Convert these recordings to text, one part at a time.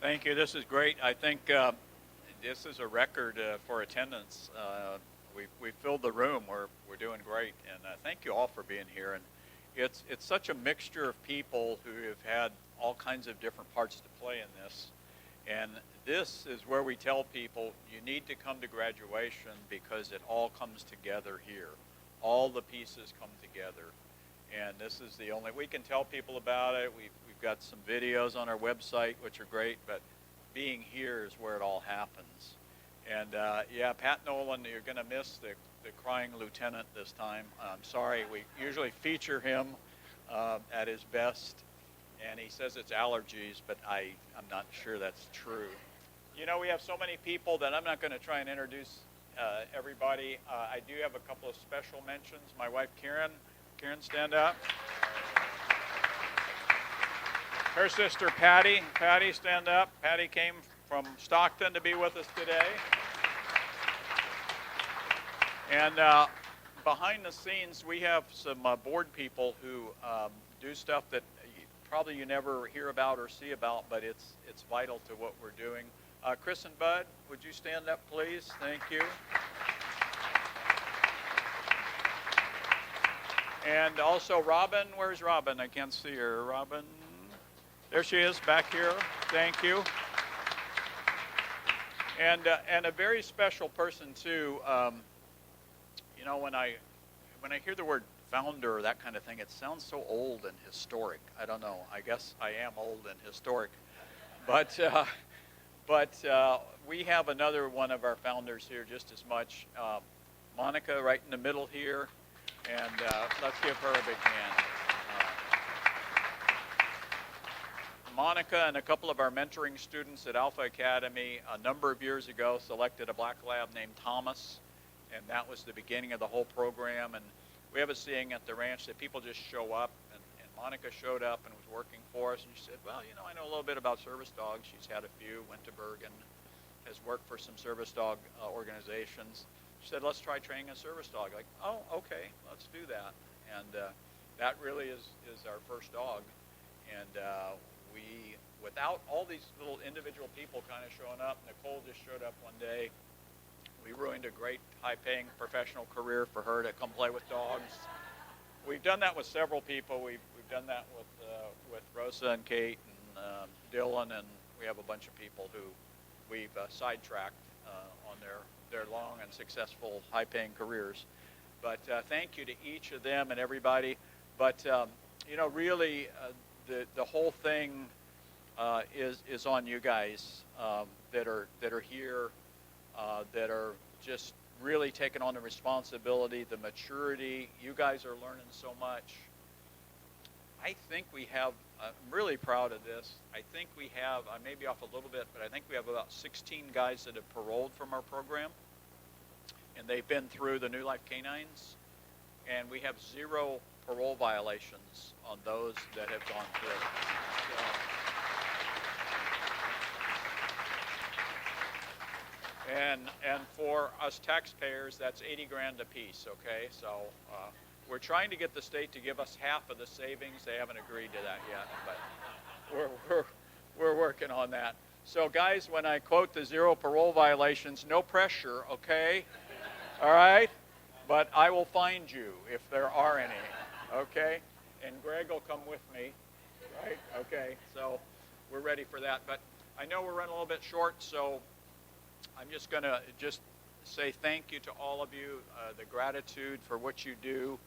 Thank you. This is great. I think this is a record for attendance. We filled the room. We're doing great, and thank you all for being here. And it's such a mixture of people who have had all kinds of different parts to play in this. And this is where we tell people you need to come to graduation because it all comes together here. All the pieces come together. And this is the only, we can tell people about it. We've got some videos on our website, which are great, but being here is where it all happens. And yeah, Pat Nolan, you're going to miss the crying lieutenant this time. I'm sorry, we usually feature him at his best, and he says it's allergies, but I'm not sure that's true. You know, we have so many people that I'm not going to try and introduce everybody. I do have a couple of special mentions. My wife, Karen. Karen, stand up. Her sister, Patty. Patty, stand up. Patty came from Stockton to be with us today. And behind the scenes, we have some board people who do stuff that probably you never hear about or see about, but it's vital to what we're doing. Chris and Bud, would you stand up, please? Thank you. And also Robin. Where's Robin? I can't see her. Robin. There she is, back here. Thank you. And a very special person too. You know, when I hear the word founder or that kind of thing, it sounds so old and historic. I don't know. I guess I am old and historic. But we have another one of our founders here just as much. Monica, right in the middle here. And let's give her a big hand. Monica and a couple of our mentoring students at Alpha Academy a number of years ago selected a black lab named Thomas, and that was the beginning of the whole program. And we have a saying at the ranch that people just show up, and Monica showed up and was working for us, and she said, well, you know, I know a little bit about service dogs. She's had a few, went to Bergen, has worked for some service dog organizations. She said, let's try training a service dog. Like, oh, okay, let's do that. And that really is our first dog. And we, without all these little individual people kind of showing up, Nicole just showed up one day. We ruined a great high-paying professional career for her to come play with dogs. We've done that with several people. We've done that with Rosa and Kate and Dylan, and we have a bunch of people who we've sidetracked on their long and successful high-paying careers. But thank you to each of them and everybody. But you know, really, the whole thing is on you guys that are here, that are just really taking on the responsibility, the maturity. You guys are learning so much. I think we have, I'm really proud of this. I think we have, I may be off a little bit, but I think we have about 16 guys that have paroled from our program. And they've been through the New Life Canines. And we have 0 parole violations on those that have gone through. So, and for us taxpayers, that's 80 grand a piece, okay? So we're trying to get the state to give us half of the savings. They haven't agreed to that yet, but we're working on that. So guys, when I quote the 0 parole violations, no pressure, okay? All right? But I will find you if there are any, okay? And Greg will come with me, right? Okay, so we're ready for that. But I know we're running a little bit short, so I'm just going to say thank you to all of you, the gratitude for what you do,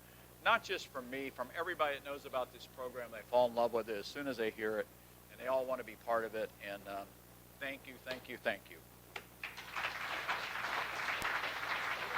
not just from me, from everybody that knows about this program. They fall in love with it as soon as they hear it, and they all want to be part of it. And thank you, thank you, thank you.